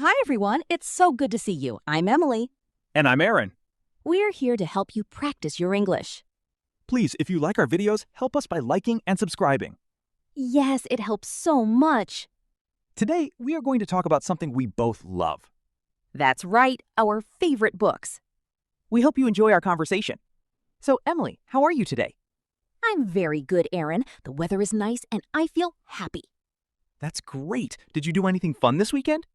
Hi, everyone. It's so good to see you. I'm Emily. And I'm Aaron. We're here to help you practice your English. Please, if you like our videos, help us by liking and subscribing. Yes, it helps so much. Today, we are going to talk about something we both love. That's right, our favorite books. We hope you enjoy our conversation. So, Emily, how are you today? I'm very good, Aaron. The weather is nice and I feel happy. That's great. Did you do anything fun this weekend?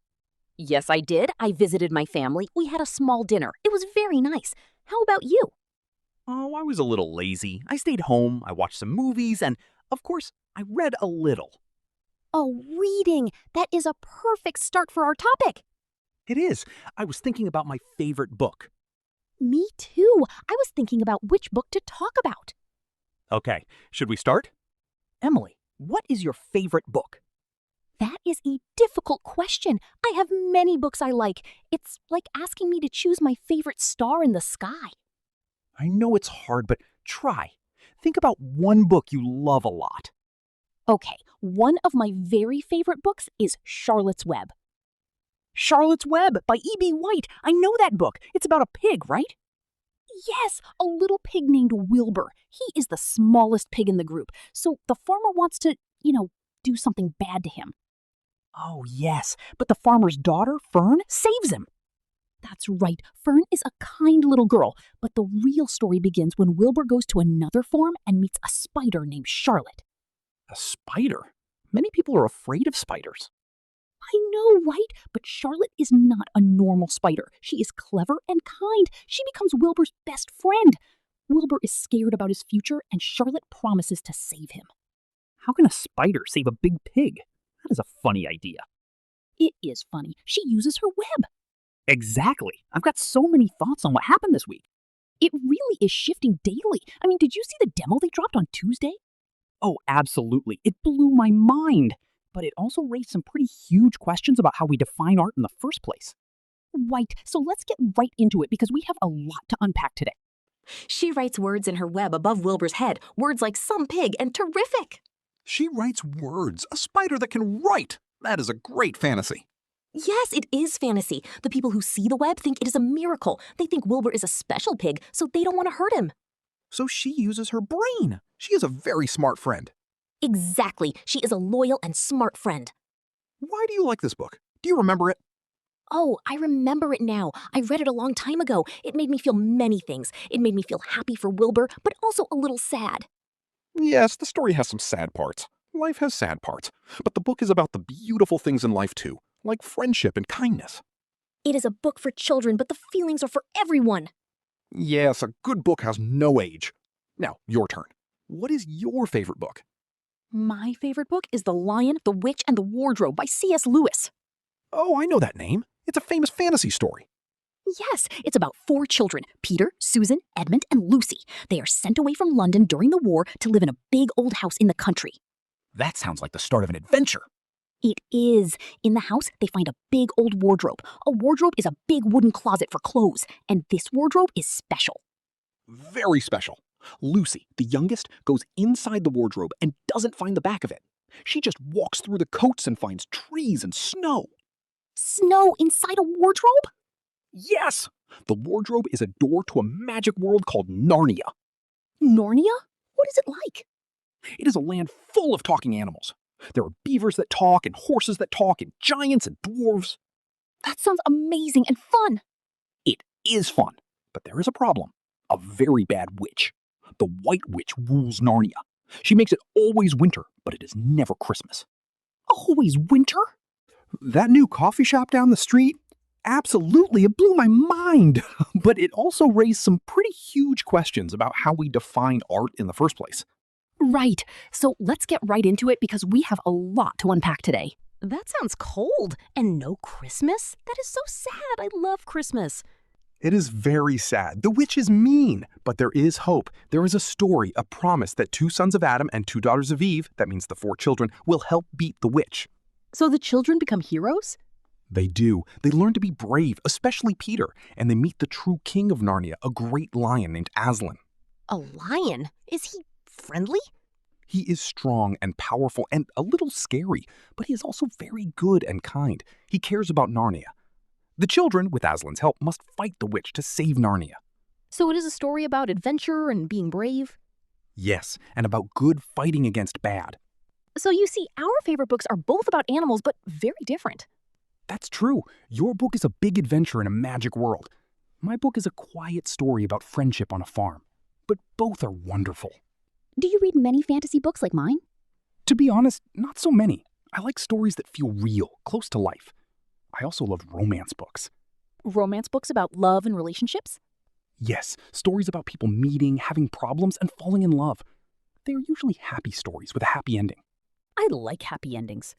Yes, I did. I visited my family. We had a small dinner. It was very nice. How about you? Oh, I was a little lazy. I stayed home, I watched some movies, and, of course, I read a little. Oh, reading. That is a perfect start for our topic. It is. I was thinking about my favorite book. Me too. I was thinking about which book to talk about. Okay, should we start? Emily, what is your favorite book? That is a difficult question. I have many books I like. It's like asking me to choose my favorite star in the sky. I know it's hard, but try. Think about one book you love a lot. Okay, one of my very favorite books is Charlotte's Web. Charlotte's Web by E.B. White. I know that book. It's about a pig, right? Yes, a little pig named Wilbur. He is the smallest pig in the group, so the farmer wants to, do something bad to him. Oh, yes, but the farmer's daughter, Fern, saves him. That's right, Fern is a kind little girl, but the real story begins when Wilbur goes to another farm and meets a spider named Charlotte. A spider? Many people are afraid of spiders. I know, right? But Charlotte is not a normal spider. She is clever and kind. She becomes Wilbur's best friend. Wilbur is scared about his future, and Charlotte promises to save him. How can a spider save a big pig? That is a funny idea. It is funny. She uses her web. Exactly. I've got so many thoughts on what happened this week. It really is shifting daily. I mean, did you see the demo they dropped on Tuesday? Oh, absolutely. It blew my mind. But it also raised some pretty huge questions about how we define art in the first place. Right, so let's get right into it because we have a lot to unpack today. She writes words in her web above Wilbur's head, words like some pig and terrific. She writes words, a spider that can write. That is a great fantasy. Yes, it is fantasy. The people who see the web think it is a miracle. They think Wilbur is a special pig, so they don't want to hurt him. So she uses her brain. She is a very smart friend. Exactly. She is a loyal and smart friend. Why do you like this book? Do you remember it? Oh, I remember it now. I read it a long time ago. It made me feel many things. It made me feel happy for Wilbur, but also a little sad. Yes, the story has some sad parts. Life has sad parts. But the book is about the beautiful things in life too, like friendship and kindness. It is a book for children, but the feelings are for everyone. Yes, a good book has no age. Now, your turn. What is your favorite book? My favorite book is The Lion, the Witch, and the Wardrobe by C.S. Lewis. Oh, I know that name. It's a famous fantasy story. Yes, it's about 4 children, Peter, Susan, Edmund, and Lucy. They are sent away from London during the war to live in a big old house in the country. That sounds like the start of an adventure. It is. In the house, they find a big old wardrobe. A wardrobe is a big wooden closet for clothes, and this wardrobe is special. Very special. Lucy, the youngest, goes inside the wardrobe and doesn't find the back of it. She just walks through the coats and finds trees and snow. Snow inside a wardrobe? Yes! The wardrobe is a door to a magic world called Narnia. Narnia? What is it like? It is a land full of talking animals. There are beavers that talk and horses that talk and giants and dwarves. That sounds amazing and fun. It is fun, but there is a problem. A very bad witch. The White Witch rules Narnia. She makes it always winter, but it is never Christmas. Always winter? That new coffee shop down the street? Absolutely, it blew my mind. But it also raised some pretty huge questions about how we define art in the first place. Right. So let's get right into it because we have a lot to unpack today. That sounds cold. And no Christmas? That is so sad. I love Christmas. It is very sad. The witch is mean, but there is hope. There is a story, a promise that 2 sons of Adam and 2 daughters of Eve, that means the 4 children, will help beat the witch. So the children become heroes? They do. They learn to be brave, especially Peter, and they meet the true king of Narnia, a great lion named Aslan. A lion? Is he friendly? He is strong and powerful and a little scary, but he is also very good and kind. He cares about Narnia. The children, with Aslan's help, must fight the witch to save Narnia. So it is a story about adventure and being brave? Yes, and about good fighting against bad. So you see, our favorite books are both about animals, but very different. That's true. Your book is a big adventure in a magic world. My book is a quiet story about friendship on a farm. But both are wonderful. Do you read many fantasy books like mine? To be honest, not so many. I like stories that feel real, close to life. I also love romance books. Romance books about love and relationships? Yes, stories about people meeting, having problems, and falling in love. They are usually happy stories with a happy ending. I like happy endings.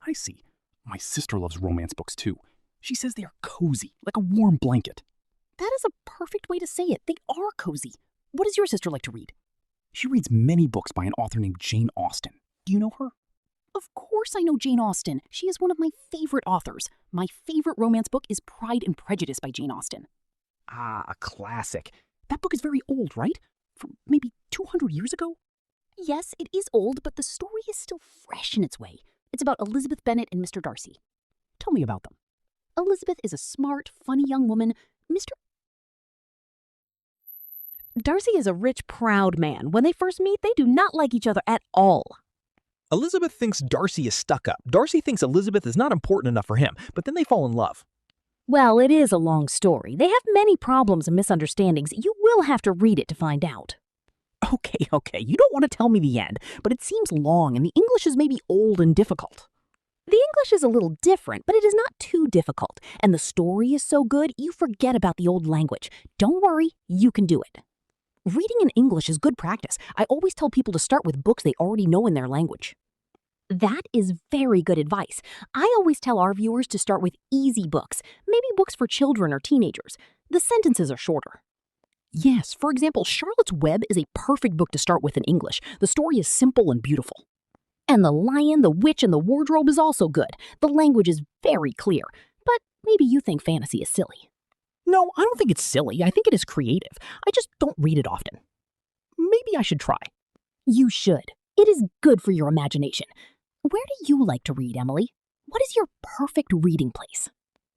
I see. My sister loves romance books too. She says they are cozy, like a warm blanket. That is a perfect way to say it. They are cozy. What does your sister like to read? She reads many books by an author named Jane Austen. Do you know her? Of course I know Jane Austen. She is one of my favorite authors. My favorite romance book is Pride and Prejudice by Jane Austen. Ah, a classic. That book is very old, right? From maybe 200 years ago? Yes, it is old, but the story is still fresh in its way. It's about Elizabeth Bennet and Mr. Darcy. Tell me about them. Elizabeth is a smart, funny young woman. Mr. Darcy is a rich, proud man. When they first meet, they do not like each other at all. Elizabeth thinks Darcy is stuck up. Darcy thinks Elizabeth is not important enough for him, but then they fall in love. Well, it is a long story. They have many problems and misunderstandings. You will have to read it to find out. Okay, you don't want to tell me the end, but it seems long and the English is maybe old and difficult. The English is a little different, but it is not too difficult. And the story is so good, you forget about the old language. Don't worry, you can do it. Reading in English is good practice. I always tell people to start with books they already know in their language. That is very good advice. I always tell our viewers to start with easy books, maybe books for children or teenagers. The sentences are shorter. Yes, for example, Charlotte's Web is a perfect book to start with in English. The story is simple and beautiful. And The Lion, the Witch, and the Wardrobe is also good. The language is very clear, but maybe you think fantasy is silly. No, I don't think it's silly. I think it is creative. I just don't read it often. Maybe I should try. You should. It is good for your imagination. Where do you like to read, Emily? What is your perfect reading place?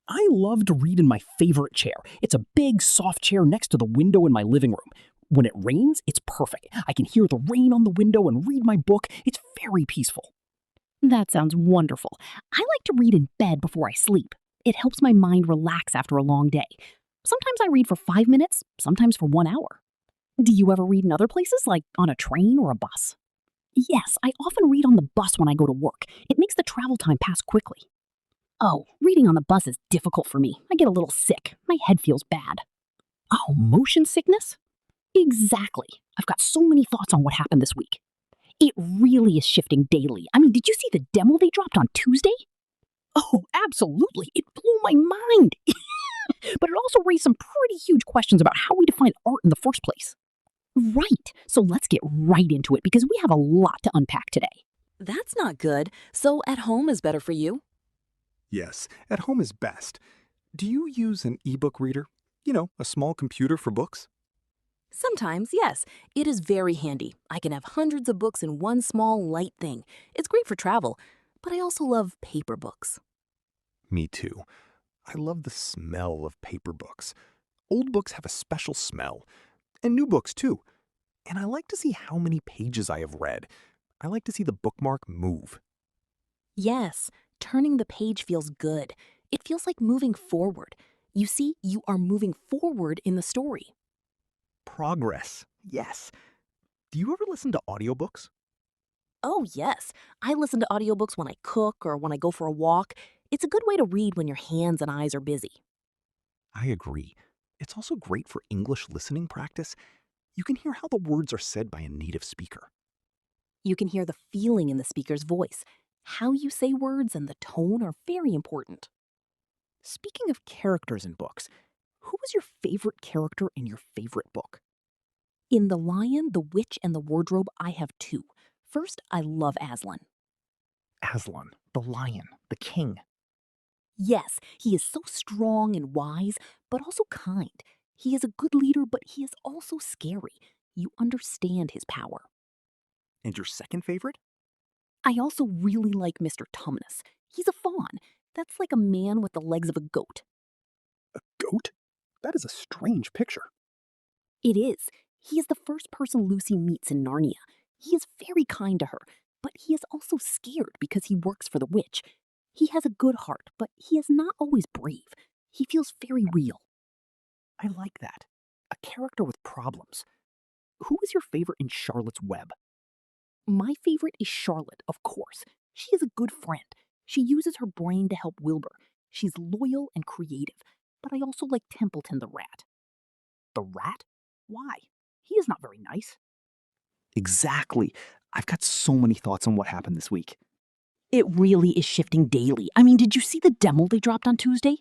I love to read in my favorite chair. It's a big, soft chair next to the window in my living room. When it rains, it's perfect. I can hear the rain on the window and read my book. It's very peaceful. That sounds wonderful. I like to read in bed before I sleep. It helps my mind relax after a long day. Sometimes I read for 5 minutes, sometimes for 1 hour. Do you ever read in other places, like on a train or a bus? Yes, I often read on the bus when I go to work. It makes the travel time pass quickly. Oh, reading on the bus is difficult for me. I get a little sick. My head feels bad. Oh, motion sickness? Exactly. I've got so many thoughts on what happened this week. It really is shifting daily. I mean, did you see the demo they dropped on Tuesday? Oh, absolutely. It blew my mind. But it also raised some pretty huge questions about how we define art in the first place. Right. So let's get right into it because we have a lot to unpack today. That's not good. So at home is better for you? Yes, at home is best. Do you use an ebook reader? You know, a small computer for books? Sometimes, yes. It is very handy. I can have hundreds of books in one small, light thing. It's great for travel, but I also love paper books. Me too. I love the smell of paper books. Old books have a special smell. And new books too. And I like to see how many pages I have read. I like to see the bookmark move. Yes, turning the page feels good. It feels like moving forward. You see, you are moving forward in the story. Progress. Yes. Do you ever listen to audiobooks? Oh, yes. I listen to audiobooks when I cook or when I go for a walk. It's a good way to read when your hands and eyes are busy. I agree. It's also great for English listening practice. You can hear how the words are said by a native speaker. You can hear the feeling in the speaker's voice. How you say words and the tone are very important. Speaking of characters in books, who was your favorite character in your favorite book? In The Lion, the Witch, and the Wardrobe, I have two. First, I love Aslan. Aslan, the lion, the king. Yes, he is so strong and wise, but also kind. He is a good leader, but he is also scary. You understand his power. And your second favorite? I also really like Mr. Tumnus. He's a fawn. That's like a man with the legs of a goat. A goat? That is a strange picture. It is. He is the first person Lucy meets in Narnia. He is very kind to her, but he is also scared because he works for the witch. He has a good heart, but he is not always brave. He feels very real. I like that. A character with problems. Who is your favorite in Charlotte's Web? My favorite is Charlotte, of course. She is a good friend. She uses her brain to help Wilbur. She's loyal and creative. But I also like Templeton the rat. The rat? Why? He is not very nice. Exactly. I've got so many thoughts on what happened this week. It really is shifting daily. I mean, did you see the demo they dropped on Tuesday?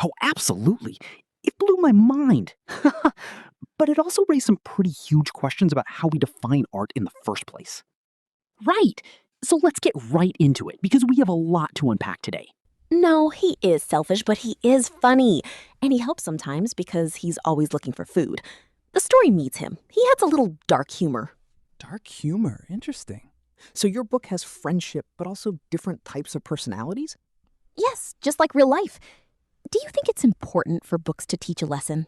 Oh, absolutely. It blew my mind. But it also raised some pretty huge questions about how we define art in the first place. Right. So let's get right into it because we have a lot to unpack today. No, he is selfish, but he is funny. And he helps sometimes because he's always looking for food. The story meets him. He has a little dark humor. Dark humor. Interesting. So your book has friendship, but also different types of personalities? Yes, just like real life. Do you think it's important for books to teach a lesson?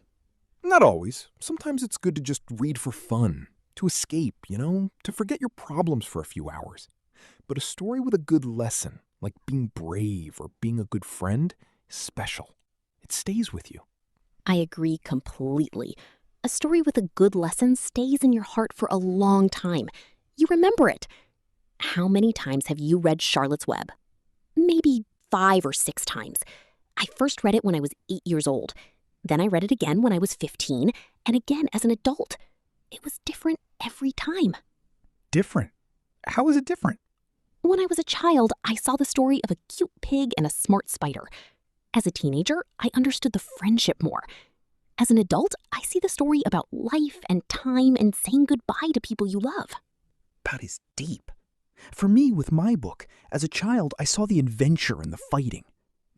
Not always. Sometimes it's good to just read for fun, to escape, to forget your problems for a few hours. But a story with a good lesson, like being brave or being a good friend, is special. It stays with you. I agree completely. A story with a good lesson stays in your heart for a long time. You remember it. How many times have you read Charlotte's Web? Maybe 5 or 6 times. I first read it when I was 8 years old. Then I read it again when I was 15, and again as an adult. It was different every time. Different? How is it different? When I was a child, I saw the story of a cute pig and a smart spider. As a teenager, I understood the friendship more. As an adult, I see the story about life and time and saying goodbye to people you love. That is deep. For me, with my book, as a child, I saw the adventure and the fighting.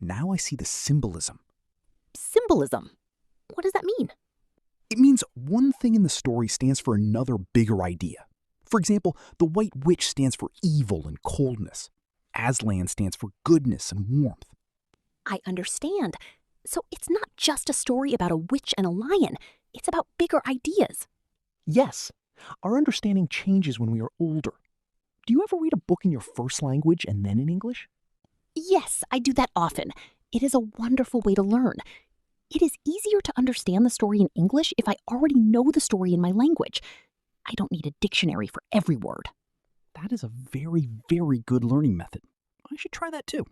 Now I see the symbolism. Symbolism? What does that mean? It means one thing in the story stands for another bigger idea. For example, the White Witch stands for evil and coldness. Aslan stands for goodness and warmth. I understand. So it's not just a story about a witch and a lion. It's about bigger ideas. Yes, our understanding changes when we are older. Do you ever read a book in your first language and then in English? Yes, I do that often. It is a wonderful way to learn. It is easier to understand the story in English if I already know the story in my language. I don't need a dictionary for every word. That is a very, very good learning method. I should try that too.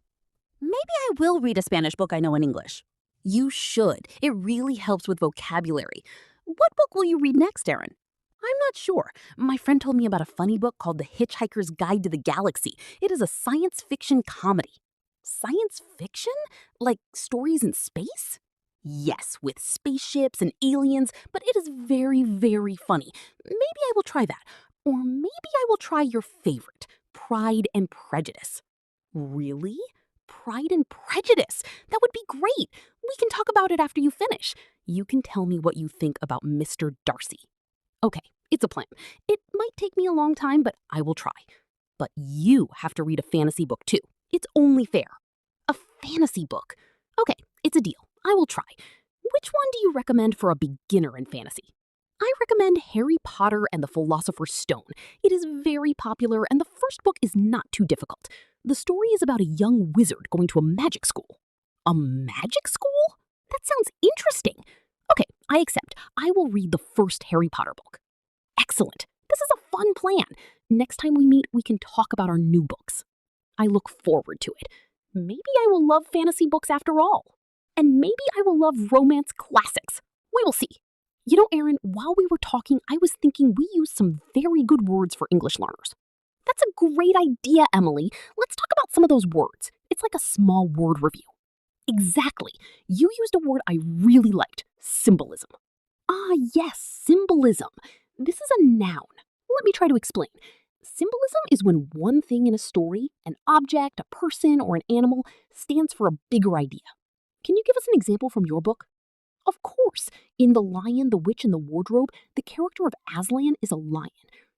Maybe I will read a Spanish book I know in English. You should. It really helps with vocabulary. What book will you read next, Erin? I'm not sure. My friend told me about a funny book called The Hitchhiker's Guide to the Galaxy. It is a science fiction comedy. Science fiction? Like stories in space? Yes, with spaceships and aliens, but it is very, very funny. Maybe I will try that. Or maybe I will try your favorite, Pride and Prejudice. Really? Pride and Prejudice? That would be great. We can talk about it after you finish. You can tell me what you think about Mr. Darcy. Okay, it's a plan. It might take me a long time, but I will try. But you have to read a fantasy book too. It's only fair. A fantasy book. Okay, it's a deal. I will try. Which one do you recommend for a beginner in fantasy? I recommend Harry Potter and the Philosopher's Stone. It is very popular and the first book is not too difficult. The story is about a young wizard going to a magic school. A magic school? That sounds interesting. Okay, I accept. I will read the first Harry Potter book. Excellent. This is a fun plan. Next time we meet, we can talk about our new books. I look forward to it. Maybe I will love fantasy books after all. And maybe I will love romance classics. We will see. You know, Erin, while we were talking, I was thinking we use some very good words for English learners. That's a great idea, Emily. Let's talk about some of those words. It's like a small word review. Exactly. You used a word I really liked, symbolism. Ah, yes, symbolism. This is a noun. Let me try to explain. Symbolism is when one thing in a story, an object, a person, or an animal, stands for a bigger idea. Can you give us an example from your book? Of course. In The Lion, the Witch, and the Wardrobe, the character of Aslan is a lion.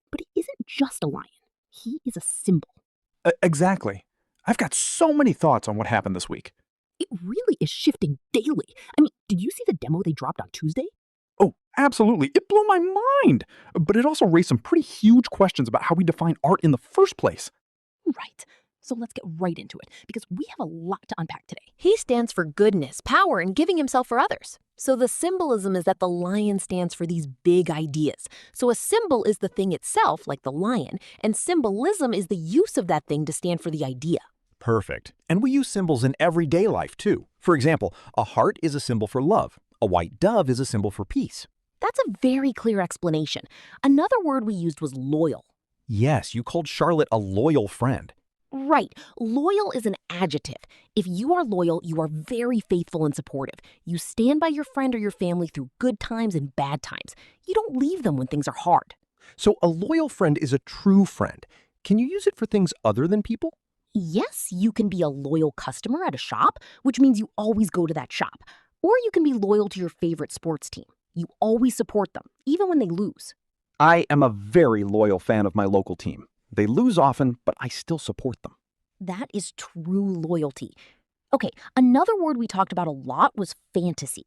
But he isn't just a lion. He is a symbol. Exactly. I've got so many thoughts on what happened this week. It really is shifting daily. I mean, did you see the demo they dropped on Tuesday? Oh, absolutely. It blew my mind. But it also raised some pretty huge questions about how we define art in the first place. Right. So let's get right into it, because we have a lot to unpack today. He stands for goodness, power, and giving himself for others. So the symbolism is that the lion stands for these big ideas. So a symbol is the thing itself, like the lion, and symbolism is the use of that thing to stand for the idea. Perfect. And we use symbols in everyday life, too. For example, a heart is a symbol for love. A white dove is a symbol for peace. That's a very clear explanation. Another word we used was loyal. Yes, you called Charlotte a loyal friend. Right. Loyal is an adjective. If you are loyal, you are very faithful and supportive. You stand by your friend or your family through good times and bad times. You don't leave them when things are hard. So a loyal friend is a true friend. Can you use it for things other than people? Yes, you can be a loyal customer at a shop, which means you always go to that shop. Or you can be loyal to your favorite sports team. You always support them, even when they lose. I am a very loyal fan of my local team. They lose often, but I still support them. That is true loyalty. Okay, another word we talked about a lot was fantasy.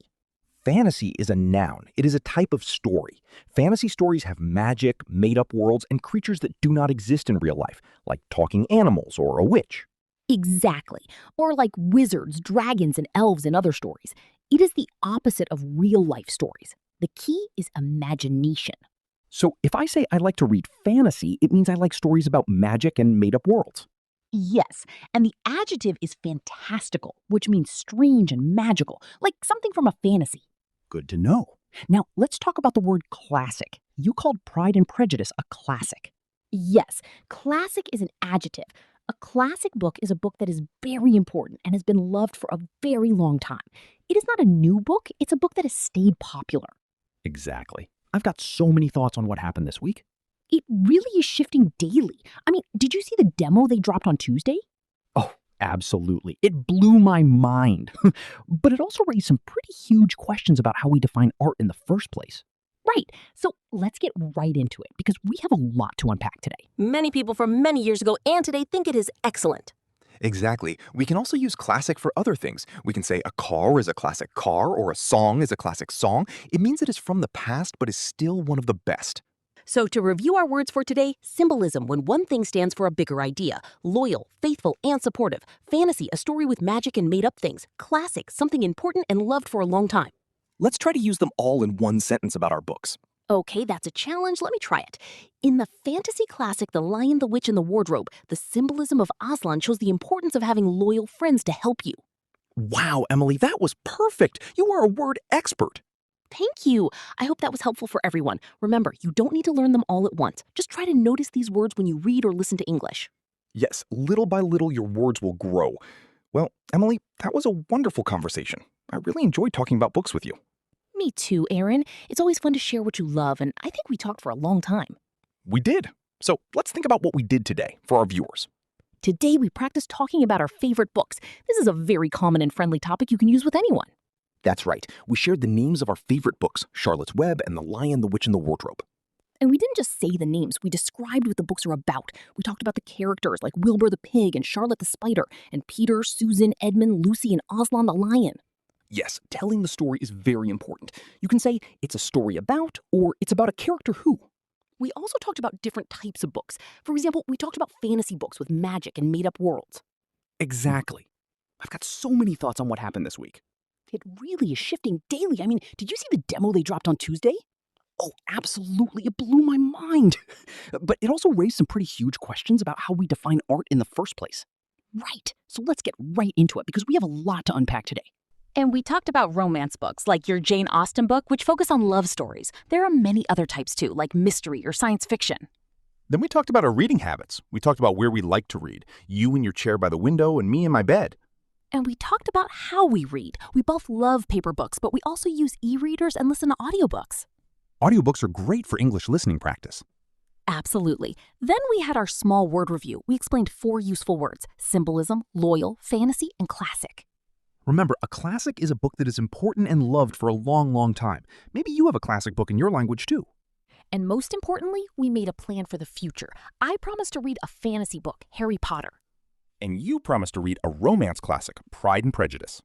Fantasy is a noun. It is a type of story. Fantasy stories have magic, made-up worlds, and creatures that do not exist in real life, like talking animals or a witch. Exactly. Or like wizards, dragons, and elves in other stories. It is the opposite of real-life stories. The key is imagination. So if I say I like to read fantasy, it means I like stories about magic and made-up worlds. Yes, and the adjective is fantastical, which means strange and magical, like something from a fantasy. Good to know. Now, let's talk about the word classic. You called Pride and Prejudice a classic. Yes, classic is an adjective. A classic book is a book that is very important and has been loved for a very long time. It is not a new book, it's a book that has stayed popular. Exactly. I've got so many thoughts on what happened this week. It really is shifting daily. I mean, did you see the demo they dropped on Tuesday? Oh, absolutely. It blew my mind. But it also raised some pretty huge questions about how we define art in the first place. Right. So let's get right into it, because we have a lot to unpack today. Many people from many years ago and today think it is excellent. Exactly. We can also use classic for other things. We can say a car is a classic car or a song is a classic song. It means it is from the past but is still one of the best. So to review our words for today, symbolism, when one thing stands for a bigger idea. Loyal, faithful, and supportive. Fantasy, a story with magic and made-up things. Classic, something important and loved for a long time. Let's try to use them all in one sentence about our books. Okay, that's a challenge. Let me try it. In the fantasy classic The Lion, the Witch, and the Wardrobe, the symbolism of Aslan shows the importance of having loyal friends to help you. Wow, Emily, that was perfect. You are a word expert. Thank you. I hope that was helpful for everyone. Remember, you don't need to learn them all at once. Just try to notice these words when you read or listen to English. Yes, little by little your words will grow. Well, Emily, that was a wonderful conversation. I really enjoyed talking about books with you. Me too, Aaron. It's always fun to share what you love, and I think we talked for a long time. We did. So let's think about what we did today for our viewers. Today, we practiced talking about our favorite books. This is a very common and friendly topic you can use with anyone. That's right. We shared the names of our favorite books, Charlotte's Web and The Lion, the Witch, and the Wardrobe. And we didn't just say the names, we described what the books are about. We talked about the characters like Wilbur the pig and Charlotte the spider, and Peter, Susan, Edmund, Lucy, and Aslan the lion. Yes, telling the story is very important. You can say it's a story about, or it's about a character who. We also talked about different types of books. For example, we talked about fantasy books with magic and made-up worlds. Exactly. I've got so many thoughts on what happened this week. It really is shifting daily. I mean, did you see the demo they dropped on Tuesday? Oh, absolutely. It blew my mind. But it also raised some pretty huge questions about how we define art in the first place. Right. So let's get right into it, because we have a lot to unpack today. And we talked about romance books, like your Jane Austen book, which focus on love stories. There are many other types too, like mystery or science fiction. Then we talked about our reading habits. We talked about where we like to read. You in your chair by the window and me in my bed. And we talked about how we read. We both love paper books, but we also use e-readers and listen to audiobooks. Audiobooks are great for English listening practice. Absolutely. Then we had our small word review. We explained 4 useful words: symbolism, loyal, fantasy, and classic. Remember, a classic is a book that is important and loved for a long, long time. Maybe you have a classic book in your language too. And most importantly, we made a plan for the future. I promised to read a fantasy book, Harry Potter. And you promised to read a romance classic, Pride and Prejudice.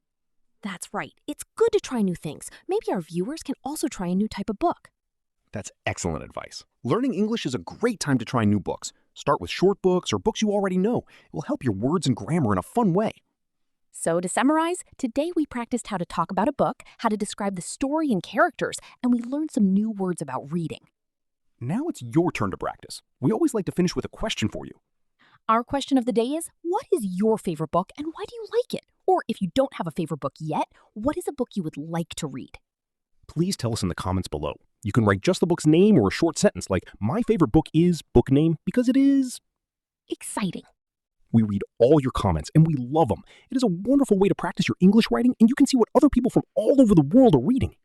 That's right. It's good to try new things. Maybe our viewers can also try a new type of book. That's excellent advice. Learning English is a great time to try new books. Start with short books or books you already know. It will help your words and grammar in a fun way. So to summarize, today we practiced how to talk about a book, how to describe the story and characters, and we learned some new words about reading. Now it's your turn to practice. We always like to finish with a question for you. Our question of the day is, what is your favorite book and why do you like it? Or if you don't have a favorite book yet, what is a book you would like to read? Please tell us in the comments below. You can write just the book's name or a short sentence like, my favorite book is book name because it is Exciting. We read all your comments and we love them. It is a wonderful way to practice your English writing and you can see what other people from all over the world are reading.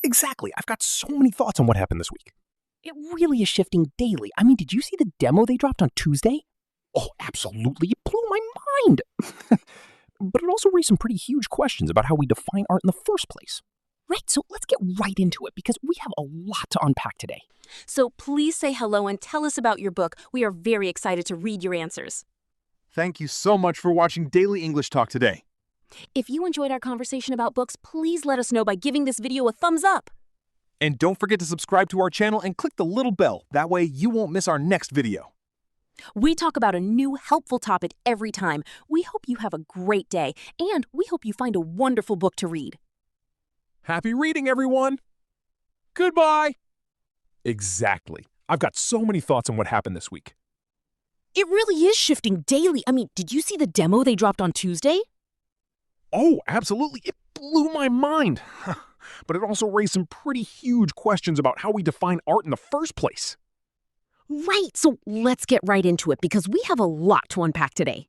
Exactly. I've got so many thoughts on what happened this week. It really is shifting daily. I mean, did you see the demo they dropped on Tuesday? Oh, absolutely. It blew my mind. But it also raised some pretty huge questions about how we define art in the first place. Right, so let's get right into it because we have a lot to unpack today. So please say hello and tell us about your book. We are very excited to read your answers. Thank you so much for watching Daily English Talk today. If you enjoyed our conversation about books, please let us know by giving this video a thumbs up. And don't forget to subscribe to our channel and click the little bell. That way you won't miss our next video. We talk about a new, helpful topic every time. We hope you have a great day, and we hope you find a wonderful book to read. Happy reading, everyone! Goodbye! Exactly. I've got so many thoughts on what happened this week. It really is shifting daily. I mean, did you see the demo they dropped on Tuesday? Oh, absolutely. It blew my mind. But it also raised some pretty huge questions about how we define art in the first place. Right, so let's get right into it because we have a lot to unpack today.